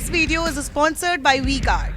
This video is sponsored by V-Guard.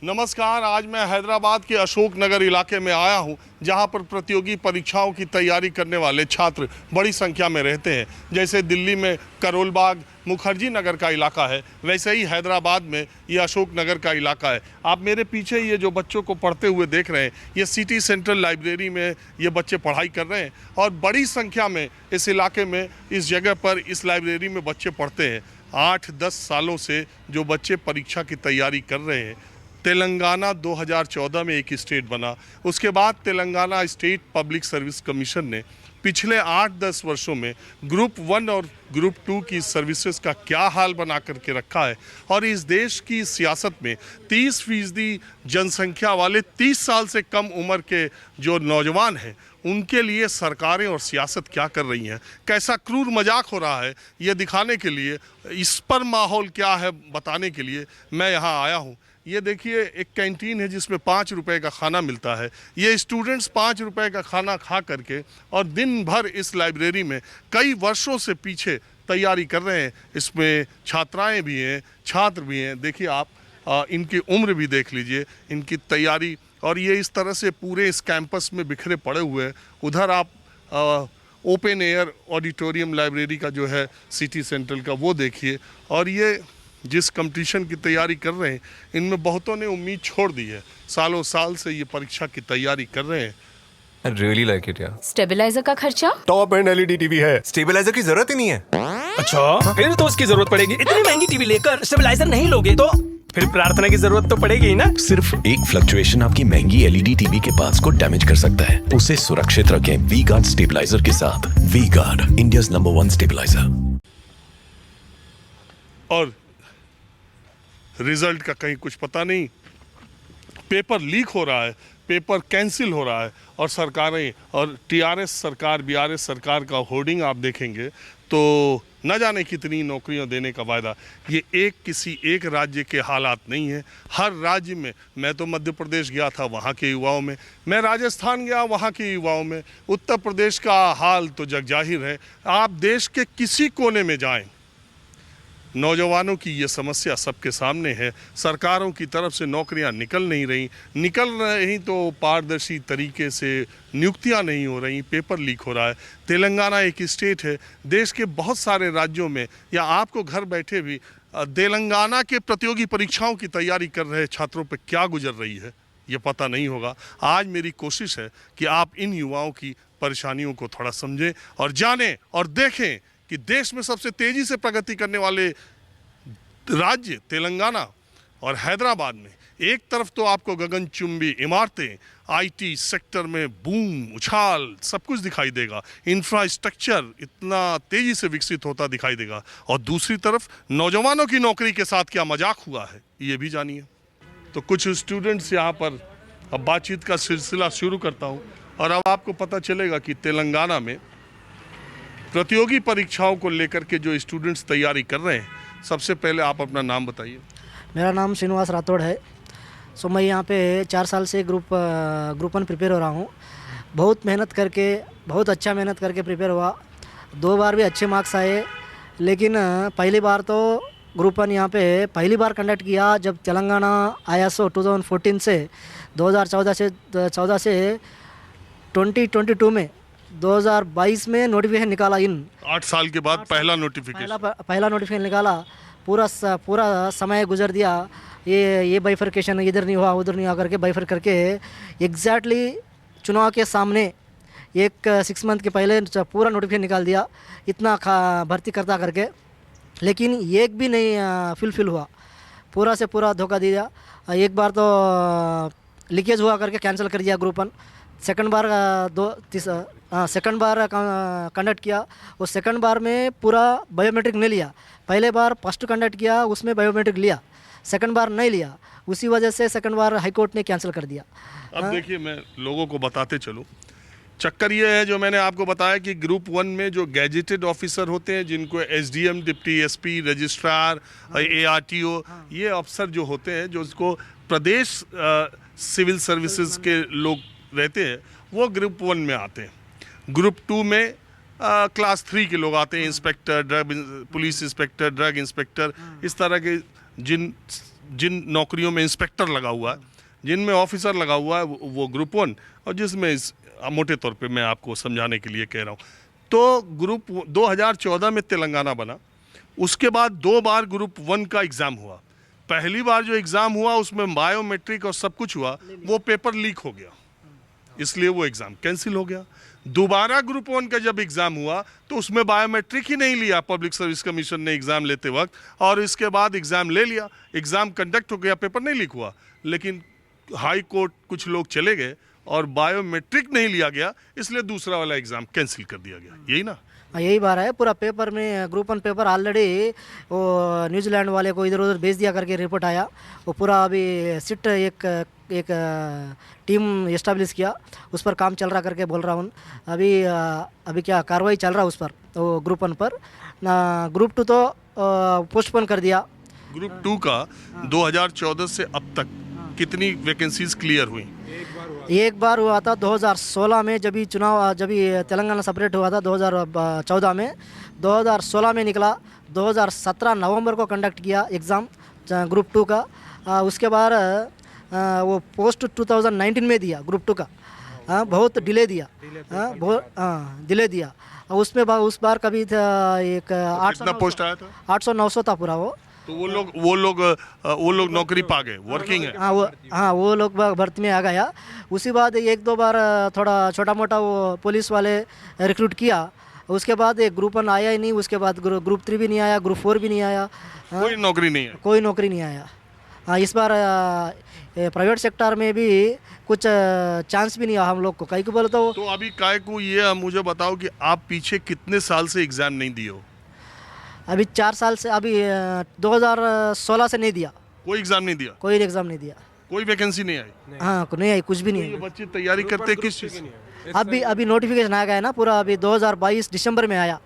नमस्कार। आज मैं हैदराबाद के अशोक नगर इलाके में आया हूं, जहां पर प्रतियोगी परीक्षाओं की तैयारी करने वाले छात्र बड़ी संख्या में रहते हैं। जैसे दिल्ली में करोल बाग मुखर्जी नगर का इलाका है, वैसे ही हैदराबाद में ये अशोक नगर का इलाका है। आप मेरे पीछे ये जो बच्चों को पढ़ते हुए देख रहे हैं, ये सिटी सेंट्रल लाइब्रेरी में ये बच्चे पढ़ाई कर रहे हैं और बड़ी संख्या में इस इलाके में, इस जगह पर, इस लाइब्रेरी में बच्चे पढ़ते हैं। 8-10 सालों से जो बच्चे परीक्षा की तैयारी कर रहे हैं। तेलंगाना 2014 में एक स्टेट बना, उसके बाद Telangana state public service commission ने पिछले 8-10 वर्षों में ग्रुप 1 और ग्रुप 2 की सर्विसेज का क्या हाल बना करके रखा है। और इस देश की सियासत में 30% जनसंख्या वाले 30 साल से कम उम्र के जो नौजवान हैं, उनके लिए सरकारें और सियासत क्या कर रही हैं, कैसा क्रूर मजाक हो रहा है, ये दिखाने के लिए, इस पर माहौल क्या है बताने के लिए मैं यहाँ आया हूँ। ये देखिए, एक कैंटीन है जिसमें 5 रुपए का खाना मिलता है। ये स्टूडेंट्स 5 रुपए का खाना खा करके और दिन भर इस लाइब्रेरी में कई वर्षों से पीछे तैयारी कर रहे हैं। इसमें छात्राएं भी हैं, छात्र भी हैं। देखिए आप इनकी उम्र भी देख लीजिए, इनकी तैयारी, और ये इस तरह से पूरे इस कैंपस में बिखरे पड़े हुए हैं। उधर आप ओपन एयर ऑडिटोरियम लाइब्रेरी का जो है सिटी सेंट्रल का, वो देखिए। और ये जिस कंपटीशन की तैयारी कर रहे हैं, इनमें बहुतों ने उम्मीद छोड़ दी है। सालों साल से ये परीक्षा की तैयारी कर रहे हैं। I really like it, यार। स्टेबलाइजर का खर्चा? टॉप एंड एलईडी टीवी है, स्टेबलाइजर की जरूरत ही नहीं है। अच्छा, फिर तो उसकी जरूरत पड़ेगी। इतनी महंगी टीवी लेकर स्टेबलाइजर नहीं लोगे तो फिर प्रार्थना की जरूरत तो पड़ेगी ही ना। सिर्फ एक फ्लक्चुएशन आपकी महंगी एलईडी टीवी के पार्ट्स को डैमेज कर सकता है। उसे सुरक्षित रखें वी-गार्ड स्टेबलाइजर के साथ। V-Guard, India's number 1 stabiliser. और रिजल्ट का कहीं कुछ पता नहीं, पेपर लीक हो रहा है, पेपर कैंसिल हो रहा है, और सरकारें और टीआरएस सरकार, बीआरएस सरकार का होर्डिंग आप देखेंगे तो न जाने कितनी नौकरियां देने का वायदा। ये किसी एक राज्य के हालात नहीं है, हर राज्य में। मैं तो मध्य प्रदेश गया था, वहाँ के युवाओं में, मैं राजस्थान गया, वहाँ के युवाओं में, उत्तर प्रदेश का हाल तो जगजाहिर है। आप देश के किसी कोने में जाएं, नौजवानों की ये समस्या सबके सामने है। सरकारों की तरफ से नौकरियां निकल रही तो पारदर्शी तरीके से नियुक्तियां नहीं हो रही, पेपर लीक हो रहा है। तेलंगाना एक स्टेट है, देश के बहुत सारे राज्यों में, या आपको घर बैठे भी तेलंगाना के प्रतियोगी परीक्षाओं की तैयारी कर रहे छात्रों पर क्या गुजर रही है, ये पता नहीं होगा। आज मेरी कोशिश है कि आप इन युवाओं की परेशानियों को थोड़ा समझें और जानें और देखें कि देश में सबसे तेजी से प्रगति करने वाले राज्य तेलंगाना और हैदराबाद में एक तरफ तो आपको गगनचुंबी इमारतें, आईटी सेक्टर में बूम, उछाल, सब कुछ दिखाई देगा, इंफ्रास्ट्रक्चर इतना तेजी से विकसित होता दिखाई देगा, और दूसरी तरफ नौजवानों की नौकरी के साथ क्या मजाक हुआ है, ये भी जानिए। तो कुछ स्टूडेंट्स यहाँ पर, अब बातचीत का सिलसिला शुरू करता हूँ, और अब आपको पता चलेगा कि तेलंगाना में प्रतियोगी परीक्षाओं को लेकर के जो स्टूडेंट्स तैयारी कर रहे हैं। सबसे पहले आप अपना नाम बताइए। मेरा नाम श्रीनिवास राठौड़ है। सो मैं यहाँ पे 4 साल से ग्रुप 1 प्रिपेयर हो रहा हूँ। बहुत मेहनत करके, बहुत अच्छा मेहनत करके प्रिपेयर हुआ। 2 बार भी अच्छे मार्क्स आए, लेकिन पहली बार तो ग्रुप 1 यहाँ पे पहली बार कंडक्ट किया जब तेलंगाना आया। सो 2014 से 2014 से 2022 में 2022 में नोटिफिकेशन निकाला। 8 साल के बाद पहला नोटिफिकेशन निकाला। पूरा समय गुजर दिया। ये बाइफरकेशन इधर नहीं हुआ, उधर नहीं हुआ करके बाइफर करके एग्जैक्टली चुनाव के सामने एक 6 मंथ के पहले पूरा नोटिफिकेशन निकाल दिया, इतना भर्ती करता करके, लेकिन एक भी नहीं फुलफिल हुआ। पूरा से पूरा धोखा दिया। एक बार तो लीकेज हुआ करके कैंसिल कर दिया ग्रुप 1। सेकंड बार कंडक्ट किया। उस सेकंड बार में पूरा बायोमेट्रिक नहीं लिया। पहले बार फर्स्ट कंडक्ट किया, उसमें बायोमेट्रिक लिया, सेकंड बार नहीं लिया। उसी वजह से सेकंड बार हाई कोर्ट ने कैंसिल कर दिया। अब देखिए, मैं लोगों को बताते चलूँ चक्कर ये है जो मैंने आपको बताया कि ग्रुप 1 में जो गैजेटेड ऑफिसर होते हैं, जिनको SDM, deputy SP, registrar, ARTO, ये अफसर जो होते हैं, जो उसको प्रदेश सिविल सर्विसेज के लोग रहते हैं, वो ग्रुप 1 में आते हैं। ग्रुप 2 में क्लास 3 के लोग आते हैं, inspector, police inspector, drug inspector, इस तरह के जिन नौकरियों में इंस्पेक्टर लगा हुआ है, जिनमें ऑफिसर लगा हुआ है, वो ग्रुप 1, और जिसमें मोटे तौर पे मैं आपको समझाने के लिए कह रहा हूँ। तो ग्रुप 2014 में तेलंगाना बना, उसके बाद 2 बार ग्रुप 1 का एग्ज़ाम हुआ। पहली बार जो एग्ज़ाम हुआ उसमें बायोमेट्रिक और सब कुछ हुआ, वो पेपर लीक हो गया, इसलिए वो एग्ज़ाम कैंसिल हो गया। दोबारा ग्रुप 1 का जब एग्ज़ाम हुआ तो उसमें बायोमेट्रिक ही नहीं लिया पब्लिक सर्विस कमीशन ने एग्ज़ाम लेते वक्त, और इसके बाद एग्ज़ाम ले लिया, एग्ज़ाम कंडक्ट हो गया, पेपर नहीं लीक हुआ। लेकिन हाई कोर्ट कुछ लोग चले गए और बायोमेट्रिक नहीं लिया गया, इसलिए दूसरा वाला एग्ज़ाम कैंसिल कर दिया गया। यही ना? हाँ, यही बात है। पूरा पेपर में ग्रुप 1 पेपर ऑलरेडी वो न्यूजीलैंड वाले को इधर उधर भेज दिया करके रिपोर्ट आया। वो पूरा अभी सिट एक टीम एस्टेब्लिश किया, उस पर काम चल रहा करके बोल रहा हूँ। अभी क्या कार्रवाई चल रहा है उस पर, तो ग्रुप 1 पर ना। ग्रुप 2 तो पोस्टपोन कर दिया। ग्रुप 2 का 2014 से अब तक कितनी वैकेंसीज क्लियर हुई? एक बार हुआ था 2016 में, जब तेलंगाना सेपरेट हुआ था 2014 में, 2016 में निकला। 2017 नवंबर को कंडक्ट किया एग्ज़ाम ग्रुप 2 का। उसके बाद वो पोस्ट 2019 में दिया ग्रुप 2 का। बहुत डिले दिया, डिले दिया। उसमें उस बार कभी था एक 800 पोस्ट आया था, 800-900 था पूरा वो। तो वो लोग नौकरी पा गए, वर्किंग है। वो लोग भर्ती में आ गया। उसी बाद 1-2 बार थोड़ा छोटा मोटा वो पुलिस वाले रिक्रूट किया। उसके बाद एक ग्रुप 1 आया ही नहीं, उसके बाद ग्रुप 3 भी नहीं आया, ग्रुप 4 भी नहीं आया। कोई नौकरी नहीं है, कोई नौकरी नहीं आया। इस बार प्राइवेट सेक्टर में भी कुछ चांस भी नहीं आया हम लोग को। कहीं को बोले तो अभी काय को ये मुझे बताओ कि आप पीछे कितने साल से एग्ज़ाम नहीं दिए हो? अभी 4 साल से, अभी 2016 से नहीं दिया। कोई एग्ज़ाम नहीं दिया? कोई एग्ज़ाम नहीं दिया। कोई वैकेंसी नहीं आई? हाँ, नहीं आई, कुछ भी नहीं ये आई। बच्चे तैयारी करते किस चीज़? अभी नोटिफिकेशन आ गया ना पूरा, अभी 2022 दिसंबर में आया।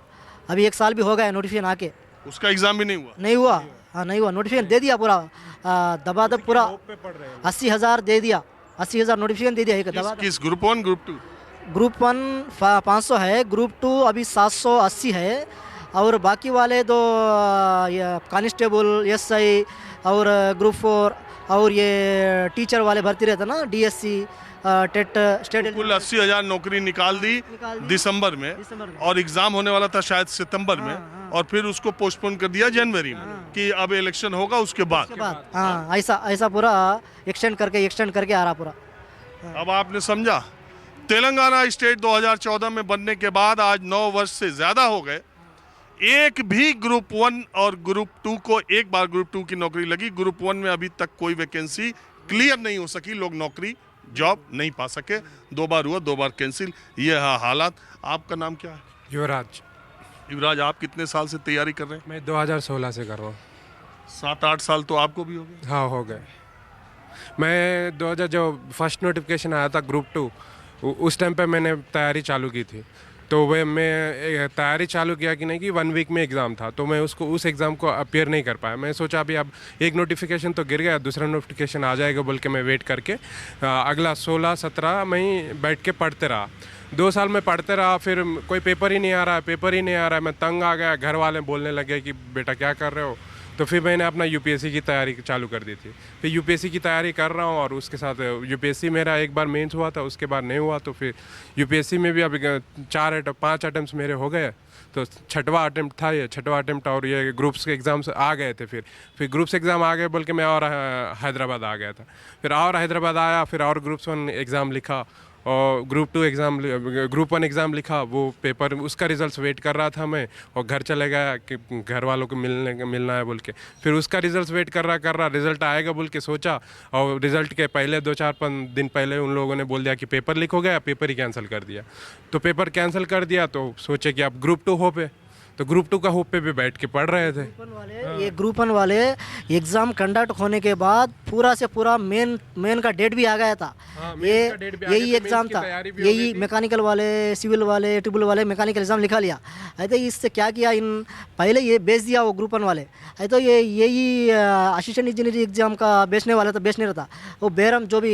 अभी 1 साल भी हो गया नोटिफिकेशन आके। उसका एग्ज़ाम भी नहीं हुआ? नहीं हुआ। हाँ, नहीं हुआ। नोटिफिकेशन दे दिया पूरा, दबादब पूरा 80,000 दे दिया। 80,000 नोटिफिकेशन दे दिया एक दबा। किस ग्रुप 1 ग्रुप 2? ग्रुप 1 500 है, ग्रुप 2 अभी 780 है, और बाकी वाले दो कांस्टेबल, एसआई और ग्रुप 4 और ये टीचर वाले भर्ती रहते ना, डीएससी, टेट, स्टेट। कुल 80,000 नौकरी निकाल दी दिसंबर में, और एग्ज़ाम होने वाला था शायद सितंबर में, और फिर उसको पोस्टपोन कर दिया जनवरी में कि अब इलेक्शन होगा उसके बाद। हाँ, ऐसा पूरा एक्सटेंड करके आ रहा पूरा। अब आपने समझा, तेलंगाना स्टेट 2014 में बनने के बाद आज 9 वर्ष से ज़्यादा हो गए, एक भी ग्रुप 1 और ग्रुप 2 को एक बार ग्रुप 2 की नौकरी लगी। ग्रुप 1 में अभी तक कोई वैकेंसी क्लियर नहीं हो सकी, लोग नौकरी जॉब नहीं पा सके। 2 बार हुआ, 2 बार कैंसिल, ये है हालात। आपका नाम क्या है? युवराज। युवराज, आप कितने साल से तैयारी कर रहे हैं? मैं 2016 से कर रहा हूँ। 7-8 साल तो आपको भी हो गए? हाँ, हो गए। मैं 2000 जो फर्स्ट नोटिफिकेशन आया था ग्रुप 2, उस टाइम पे मैंने तैयारी चालू की थी। तो वह मैं तैयारी चालू किया कि नहीं कि 1 वीक में एग्ज़ाम था, तो मैं उस एग्ज़ाम को अपीयर नहीं कर पाया। मैं सोचा अभी अब एक नोटिफिकेशन तो गिर गया, दूसरा नोटिफिकेशन आ जाएगा बोल के मैं वेट करके अगला 16-17 में ही बैठ के पढ़ते रहा। 2 साल में पढ़ते रहा, फिर कोई पेपर ही नहीं आ रहा है। मैं तंग आ गया, घर वाले बोलने लगे कि बेटा क्या कर रहे हो। तो फिर मैंने अपना यूपीएससी की तैयारी चालू कर दी थी। फिर यूपीएससी की तैयारी कर रहा हूँ, और उसके साथ यूपीएससी मेरा एक बार मेंस हुआ था, उसके बाद नहीं हुआ। तो फिर यूपीएससी में भी अभी 5 अटेम्प्ट मेरे हो गए। तो 6वां अटेम्प्ट था ये, 6वां अटेम्प्ट, और ये ग्रुप्स के एग्ज़ाम्स आ गए थे। फिर ग्रुप्स एग्ज़ाम आ गए बोल के मैं और हैदराबाद आ गया था। फिर और हैदराबाद आया, फिर और ग्रुप्स 1 एग्ज़ाम लिखा, और ग्रुप 1 एग्ज़ाम लिखा। वो पेपर, उसका रिज़ल्ट वेट कर रहा था मैं, और घर चले गया कि घर वालों को मिलना है बोल के। फिर उसका रिज़ल्ट वेट कर रहा रिज़ल्ट आएगा बोल के सोचा, और रिज़ल्ट के पहले 2-4 दिन पहले उन लोगों ने बोल दिया कि पेपर लीक हो गया, पेपर ही कैंसिल कर दिया। तो पेपर कैंसिल कर दिया, तो सोचे कि अब ग्रुप 2 हो पे। तो ग्रुप 2 का होप पे भी बैठ के पढ़ रहे थे। ये ग्रुप 1 वाले एग्ज़ाम कंडक्ट होने के बाद पूरा से पूरा मेन का डेट भी आ गया था। हाँ, ये main का date भी आ यही गया था, एग्ज़ाम mains की था, तैयारी भी हो यही गई थी। मैकेनिकल वाले, सिविल वाले, ट्रिपल वाले मैकेनिकल एग्ज़ाम लिखा लिया। तो इससे क्या किया, इन पहले ये बेच दिया वो ग्रुप 1 वाले। तो ये यही असिस्टेंट इंजीनियरिंग एग्ज़ाम का बेचने वाला था, बेचने रहता वो बेरम जो भी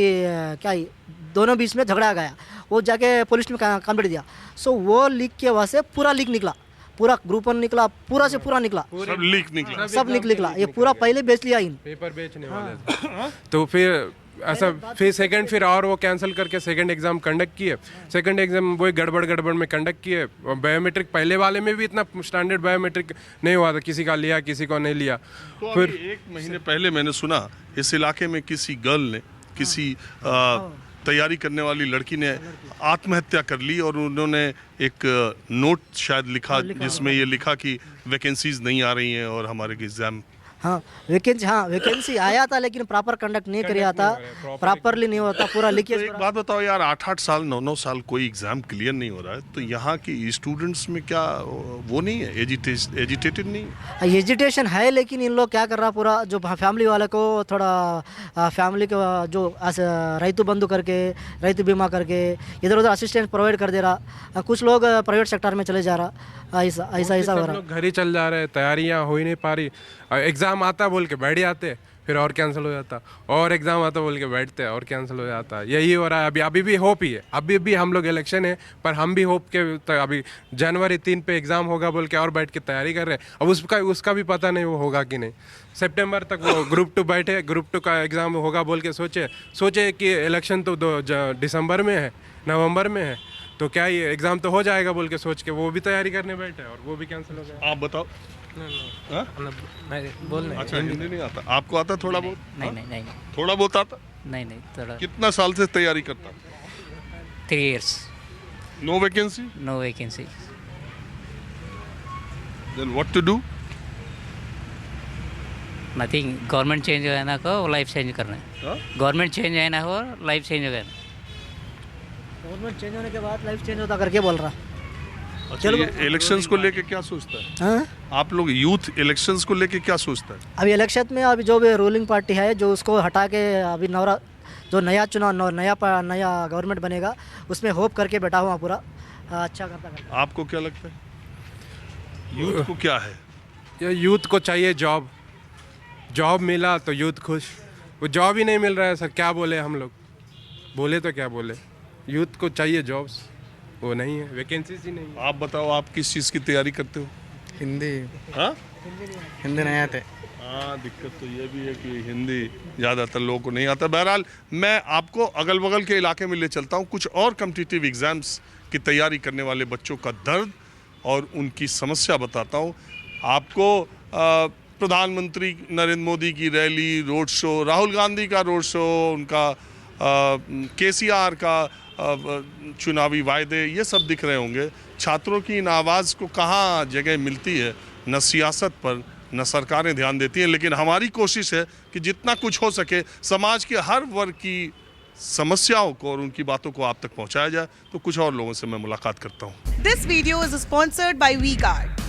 क्या ही दोनों बीच में झगड़ा गया, वो जाके पुलिस में कंप्लेंट दिया। सो वो लीक के वजह से पूरा लीक निकला, पूरा ग्रुप 1 निकला, पूरा से पूरा निकला, सब लीक निकला। सब निकला। ये पूरा पहले बेच लिया इन। पेपर बेचने वाले थे। तो फिर ऐसा फिर सेकंड फिर और वो कैंसिल करके सेकंड एग्जाम कंडक्ट किए। सेकंड एग्जाम वही गड़बड़ में कंडक्ट किए। और बायोमेट्रिक पहले वाले में भी इतना स्टैंडर्ड बायोमेट्रिक नहीं हुआ था, किसी का लिया किसी को नहीं लिया। तो फिर अभी 1 महीने पहले मैंने सुना इस इलाके में किसी गर्ल ने, किसी तैयारी करने वाली लड़की ने आत्महत्या कर ली और उन्होंने एक नोट शायद लिखा जिसमें ये लिखा कि वैकेंसीज नहीं आ रही हैं और हमारे एग्जाम। हाँ वैकेंसी आया था लेकिन प्रॉपर कंडक्ट नहीं किया था, प्रॉपरली नहीं होता, पूरा तो लीकेज। एक बात बताओ यार, 8-8 साल 9-9 साल कोई एग्जाम क्लियर नहीं हो रहा है, तो यहाँ की स्टूडेंट्स में क्या वो नहीं है, एजिटेटेड नहीं है? एजुटेशन है लेकिन इन लोग क्या कर रहा, पूरा जो फैमिली वाले को थोड़ा फैमिली को जो रैतु बंधु करके, रैतु बीमा करके इधर उधर असिस्टेंस प्रोवाइड कर दे रहा। कुछ लोग प्राइवेट सेक्टर में चले जा रहा, ऐसा हो रहा। लोग घर ही चल जा रहे, तैयारियां हो ही नहीं पा रही। एग्जाम आता बोल के बैठ जाते, फिर और कैंसिल हो जाता, और एग्जाम आता बोल के बैठते और कैंसिल हो जाता। यही हो रहा है। अभी भी होप ही है, अभी भी हम लोग इलेक्शन है पर हम भी होप के अभी जनवरी 3 पे एग्जाम होगा बोल के और बैठ के तैयारी कर रहे हैं। अब उसका भी पता नहीं वो होगा कि नहीं। सितंबर तक वो ग्रुप 2 बैठे, ग्रुप 2 का एग्जाम होगा बोल के सोचे कि इलेक्शन तो दिसंबर में है, नवंबर में है, तो क्या ये एग्जाम तो हो जाएगा बोल के सोच के वो भी तैयारी करने बैठे और वो भी कैंसिल हो गया। आप बताओ। बोलने अच्छा, हिंदी नहीं आता आपको? आता थोड़ा बहुत? नहीं थोड़ा बहुत आता? नहीं थोड़ा कितना साल से तैयारी करता? 3 years no vacancy? no vacancy. Then what to do? Nothing. Government change हो ना को लाइफ चेंज करना है। गवर्नमेंट चेंज है ना हो लाइफ चेंज हो गया। गवर्नमेंट चेंज होने के बाद लाइफ चेंज होता करके बोल रहा। अच्छा, ये इलेक्शंस को लेके क्या सोचता है? हाँ? आप लोग यूथ इलेक्शंस को लेके क्या सोचता है? अभी इलेक्शन में अभी जो भी रूलिंग पार्टी है जो उसको हटा के अभी जो नया चुनाव नया गवर्नमेंट बनेगा उसमें होप करके बैठा हुआ पूरा अच्छा करता। आपको क्या लगता है यूथ को क्या है? ये यूथ को चाहिए जॉब मिला तो यूथ खुश। वो जॉब ही नहीं मिल रहा है सर, क्या बोले हम लोग, बोले तो क्या बोले। यूथ को चाहिए जॉब्स, वो नहीं है, वैकेंसीज ही नहीं है। आप बताओ, आप किस चीज़ की तैयारी करते हो? हिंदी हाँ, हिंदी नहीं आते। हाँ, दिक्कत तो ये भी है कि हिंदी ज़्यादातर लोगों को नहीं आता। बहरहाल मैं आपको अगल बगल के इलाके में ले चलता हूँ, कुछ और कॉम्पिटिटिव एग्ज़ाम्स की तैयारी करने वाले बच्चों का दर्द और उनकी समस्या बताता हूँ आपको। प्रधानमंत्री नरेंद्र मोदी की rally, road show, Rahul Gandhi का रोड शो, उनका केसीआर का चुनावी वायदे, ये सब दिख रहे होंगे। छात्रों की इन आवाज़ को कहाँ जगह मिलती है? न सियासत पर, न सरकारें ध्यान देती हैं। लेकिन हमारी कोशिश है कि जितना कुछ हो सके समाज के हर वर्ग की समस्याओं को और उनकी बातों को आप तक पहुंचाया जाए। तो कुछ और लोगों से मैं मुलाकात करता हूं। This video is sponsored by WeGuard.